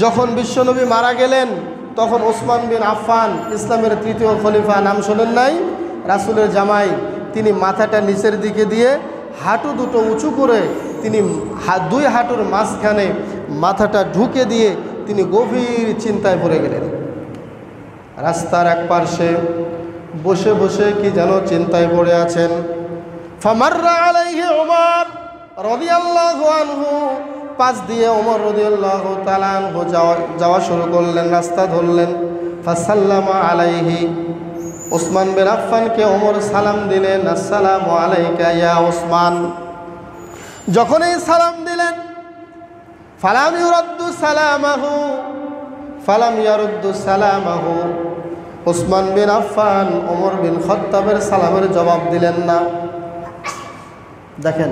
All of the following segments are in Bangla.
যখন বিশ্বনবী মারা গেলেন তখন ওসমান বিন আফফান, ইসলামের তৃতীয় খলিফা, নাম শোনেন নাই, রাসূলের জামাই, তিনি মাথাটা নিচের দিকে দিয়ে হাঁটু দুটো উঁচু করে তিনি দুই হাঁটুর মাঝখানে মাথাটা ঢুকে দিয়ে তিনি গভীর চিন্তায় পড়ে গেলেন। রাস্তার এক পার্শ্বে বসে বসে কি যেন চিন্তায় পড়ে আছেন। ফামাররা আলাইহি ওমর রাদিয়াল্লাহু আনহু, পাশ দিয়ে ওমর রাদিয়াল্লাহু তাআলা আনহু যাওয়া শুরু করলেন, রাস্তা ধরলেন। ফাসাল্লামা আলাইহি, ওসমান বিন আফফানকে ওমর সালাম দিলেন, আসসালামু আলাইকা ইয়া ওসমান। যখনই সালাম দিলেন, ফালাম ইয়ারুদ্দু সালামাহু, ওসমান বিন আফফান ওমর বিন খাত্তাবের সালামের জবাব দিলেন না। দেখেন,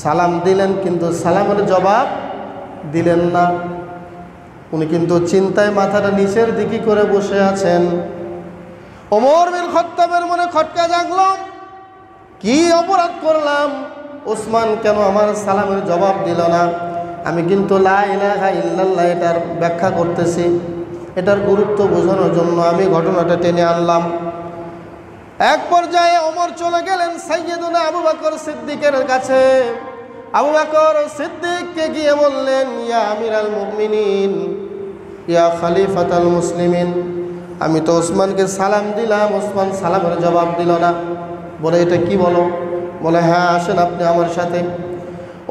সালাম দিলেন কিন্তু সালামের জবাব দিলেন না। উনি কিন্তু চিন্তায় মাথাটা নিচের দিকে করে বসে আছেন। ওমর বিন খাত্তাবের মনে খটকা জাগলো, কি অপরাধ করলাম? ওসমান কেন আমার সালামের জবাব দিল না? আমি কিন্তু লা ইলাহা ইল্লাল্লাহ এটার ব্যাখ্যা করতেছি, এটার গুরুত্ব বোঝানোর জন্য আমি ঘটনাটা টেনে আনলাম। এক পর্যায়ে ওমর চলে গেলেন সাইয়্যিদুনা আবু বকর সিদ্দিকের কাছে। আবু বকর সিদ্দিককে গিয়ে বললেন, ইয়া আমিরাল মুমিনিন, ইয়া খলিফাতাল মুসলিমিন, আমি তো ওসমানকে সালাম দিলাম, ওসমান সালামের জবাব দিল না। বলে, এটা কি বলো? বলে, হ্যাঁ, আসেন আপনি আমার সাথে।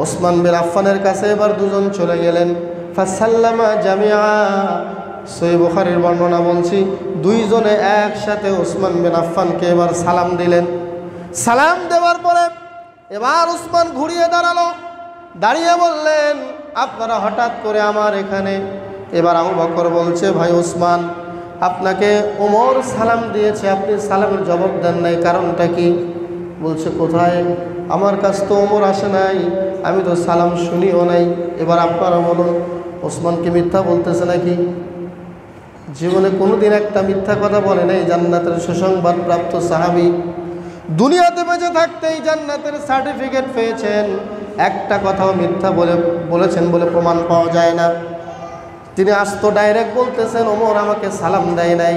ওসমান বিন আফফানের কাছে এবার দুজন চলে গেলেন। ফাসাল্লামা জামিআ, সহিহ বুখারীর বর্ণনা বলছি, দুইজনে একসাথে ওসমান বিন আফফানকে এবার সালাম দিলেন। সালাম দেওয়ার পরে এবার ওসমান ঘুরিয়ে দাঁড়ালো, দাঁড়িয়ে বললেন, আপনারা হঠাৎ করে আমার এখানে? এবার আবু বকর বলছে, ভাই ওসমান, আপনাকে ওমর সালাম দিয়েছে, আপনি সালামের জবাব দেন নাই, কারণটা কি? বলছে, কোথায়? আমার কাছ তো ওমর আসে নাই, আমি তো সালাম শুনিও নাই। এবার আপনারা বলুন, ওসমান কি মিথ্যা বলতেছে নাকি? জীবনে কোনোদিন একটা মিথ্যা কথা বলে নাই, জান্নাতের সুসংবাদ প্রাপ্ত সাহাবী, দুনিয়াতে বেঁচে থাকতেই জান্নাতের সার্টিফিকেট পেয়েছেন, একটা কথাও মিথ্যা বলেছেন বলে প্রমাণ পাওয়া যায় না। তিনি আস্ত ডাইরেক্ট বলতেছেন, ওমর আমাকে সালাম দেয় নাই।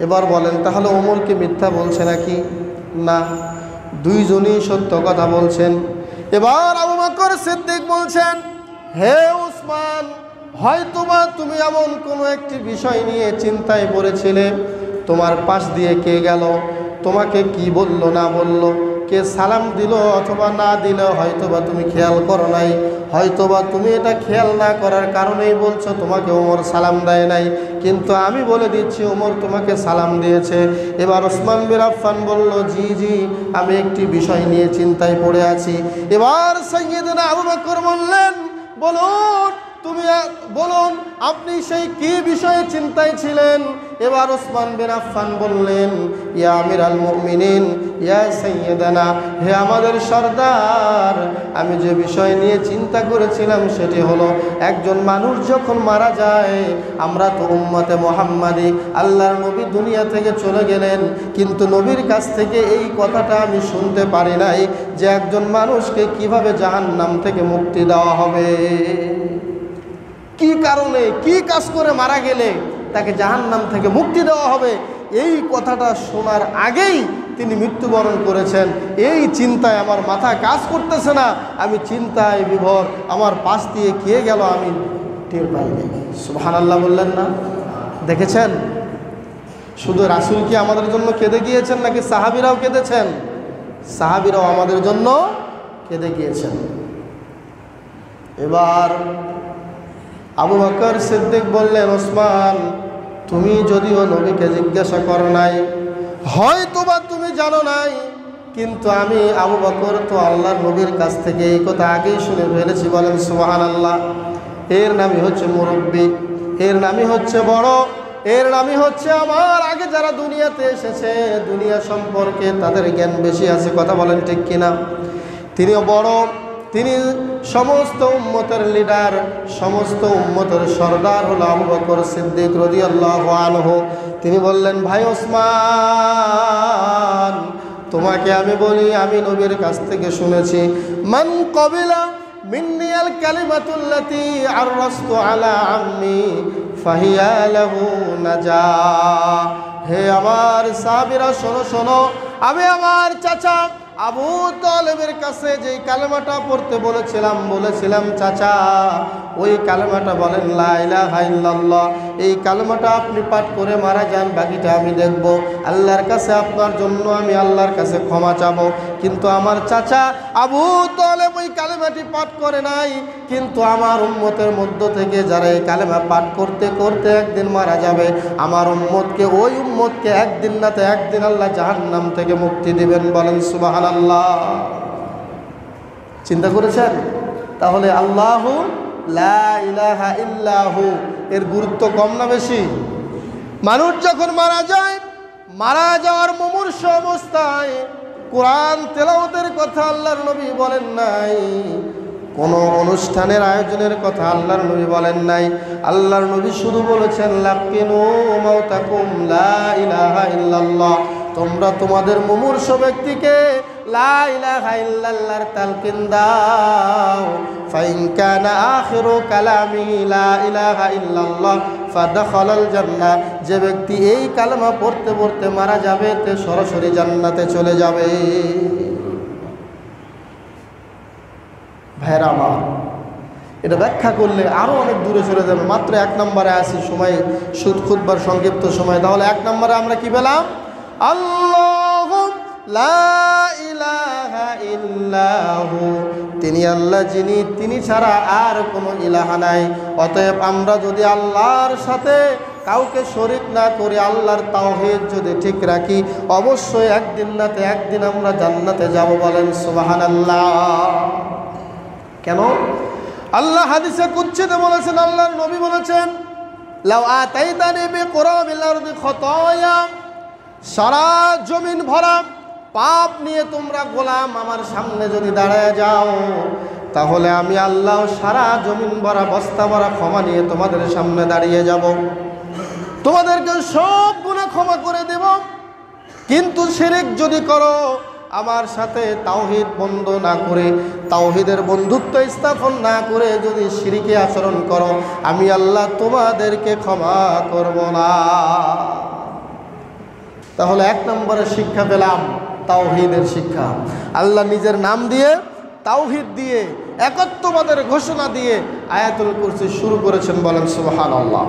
এবার বলেন, তাহলে ওমর কি মিথ্যা বলছে নাকি? না, দুইজনই সত্য কথা বলছেন। এবার আবু বকর সিদ্দিক বলছেন, হে ওসমান, হয়তোবা তুমি এমন কোনো একটি বিষয় নিয়ে চিন্তায় পড়েছিলে, তোমার পাশ দিয়ে কে গেল, তোমাকে কি বলল না বলল, কে সালাম দিল অথবা না দিল, হয়তোবা তুমি খেয়াল করো নাই, হয়তোবা তুমি এটা খেয়াল না করার কারণেই বলছো তোমাকে ওমর সালাম দেয় নাই, কিন্তু আমি বলে দিচ্ছি ওমর তোমাকে সালাম দিয়েছে। এবার ওসমান বিন আফফান বলল, জি জি, আমি একটি বিষয় নিয়ে চিন্তায় পড়ে আছি। এবার সাইয়্যিদুনা আবু বকর বললেন, বলুন, তুমি বলুন, আপনি সেই কি বিষয়ে চিন্তায় ছিলেন? এবার ওসমান বিন আফফান বললেন, ইয়া আমিরাল মুমিনিন, ইয়া সাইয়্যিদানা, হে আমাদের সরদার, আমি যে বিষয় নিয়ে চিন্তা করেছিলাম সেটি হলো, একজন মানুষ যখন মারা যায়, আমরা তো উম্মতে মুহাম্মাদি, আল্লাহর নবী দুনিয়া থেকে চলে গেলেন, কিন্তু নবীর কাছ থেকে এই কথাটা আমি শুনতে পারি নাই যে একজন মানুষকে কিভাবে জাহান্নাম থেকে মুক্তি দেওয়া হবে, কি কারণে, কি কাজ করে মারা গেলে তাকে জাহান্নাম থেকে মুক্তি দেওয়া হবে, এই কথাটা শোনার আগেই তিনি মৃত্যুবরণ করেছেন। এই চিন্তায় আমার মাথা কাজ করতেছে না, আমি চিন্তায় বিভোর, আমার পাশ দিয়ে কে গেল আমি টের পাইনি। সুবহানাল্লাহ বললেন না? দেখেছেন, শুধু রাসূল কি আমাদের জন্য কেঁদে গিয়েছেন নাকি সাহাবীরাও কেঁদেছেন? সাহাবীরাও আমাদের জন্য কেঁদে গিয়েছেন। এবার আবু বকর সিদ্দিক বললেন, ওসমান, তুমি যদিও নবীকে জিজ্ঞাসা করো নাই, হয়তোবা তুমি জানো নাই, কিন্তু আমি আবু বকর তো আল্লাহর নবীর কাছ থেকে এই কথা আগেই শুনে ফেলেছি। বলেন সুবহানাল্লাহ। এর নামই হচ্ছে মুরব্বী, এর নামই হচ্ছে বড়, এর নামই হচ্ছে আমার আগে যারা দুনিয়াতে এসেছে, দুনিয়া সম্পর্কে তাদের জ্ঞান বেশি আছে। কথা বলেন ঠিক কিনা? তিনিও বড়, তিনি সমস্ত উম্মতের লিডার, সমস্ত উম্মতের সরদার হলো আবু বকর সিদ্দিক রাদিয়াল্লাহু আনহু। তিনি বললেন, ভাই ওসমান, তোমাকে আমি বলি, আমি নবীর কাছ থেকে শুনেছি, মান কবিলা মিন্নিয়াল কালিমাতুল্লাতী আররাস্তু আলা আম্মি ফাহিয়া লাহু নাজা। হে আমার সাহাবীরা শোনো শোনো, আমি আমার চাচা আবু তালেবের কাছে যেই কালেমাটা পড়তে বলেছিলাম চাচা ওই কালেমাটা বলেন লা ইলাহা ইল্লাল্লাহ। এই কালেমাটা আপনি পাঠ করে মারা যান, বাকিটা আমি দেখব। আল্লাহর কাছে আপনার জন্য আমি আল্লাহর কাছে ক্ষমা চাবো। কিন্তু আমার চাচা আবু তালেব ওই কালেমাটি পাঠ করে নাই, কিন্তু আমার উম্মতের মধ্য থেকে যারা এই কালেমা পাঠ করতে করতে একদিন মারা যাবে, আমার ওই উম্মতকে একদিন না তো একদিন আল্লাহ জাহান্নাম থেকে মুক্তি দিবেন। বলেন সুবহানাল্লাহ। চিন্তা করেছেন? তাহলে আল্লাহু লা ইলাহা ইল্লাহু এর গুরুত্ব কম না বেশি? মানুষ যখন মারা যায়, মারা যাওয়ার মুমূর্ষ অবস্থায় কোরআন তেলাওয়াতের কথা আল্লাহর নবী বলেন নাই, কোনো অনুষ্ঠানের আয়োজনের কথা আল্লাহর নবী বলেন নাই। আল্লাহর নবী শুধু বলেছেন লাকিনু মাউতাকুম লা ইলাহা ইল্লাল্লাহ। তোমরা তোমাদের মুমূর্ষ ব্যক্তিকে লা ইলাহা ইল্লাল্লাহর তালকিন দাও। ফাইন কানা আখিরু কালামিহি লা ইলাহা ইল্লাল্লাহ ফাদাখালাল জান্নাহ। যে ব্যক্তি এই কালেমা পড়তে পড়তে মারা যাবে তে সরাসরি জান্নাতে চলে যাবে। ভাইরা আমার, এটা ব্যাখ্যা করলে আরও অনেক দূরে চলে যাবে। মাত্র 1 নম্বরে আসি, সময় খুতবার সংক্ষিপ্ত সময়। তাহলে 1 নম্বরে আমরা কি পেলাম? আল্লাহু লা ইলাহা ইল্লাহু, তিনি আল্লাহ যিনি, তিনি ছাড়া আর কোনো ইলাহা নাই। অতএব আমরা যদি আল্লাহর সাথে কাউকে শরীক না করে আল্লাহর তাওহীদ যদি ঠিক রাখি, অবশ্যই একদিন নাতে একদিন আমরা জান্নাতে যাব। বলেন সুবহানাল্লাহ। কেন? আল্লাহ হাদিসে কুদসিতে বলেছেন, আল্লাহর নবী বলেছেন লাউ আতাইতানি বিকুরাবিল আরদি খতায়া, সারা জমিন ভরা পাপ নিয়ে তোমরা গোলাম আমার সামনে যদি দাঁড়ায় যাও, তাহলে আমি আল্লাহ সারা জমিন ভরা বস্তা ভরা ক্ষমা নিয়ে তোমাদের সামনে দাঁড়িয়ে যাব, তোমাদেরকে সব গুনাহ ক্ষমা করে দেব। কিন্তু শিরক যদি করো, আমার সাথে তাওহীদ বন্ধ না করে, তাওহীদের বন্ধুত্ব স্থাপন না করে যদি শিরকে আচরণ করো, আমি আল্লাহ তোমাদেরকে ক্ষমা করব না। তাহলে 1 নম্বরে শিক্ষা পেলাম তাওহীদের শিক্ষা। আল্লাহ নিজের নাম দিয়ে, তাওহীদ দিয়ে, একত্ববাদের ঘোষণা দিয়ে আয়াতুল কুরসি শুরু করেছেন। বলেন সুবহানাল্লাহ।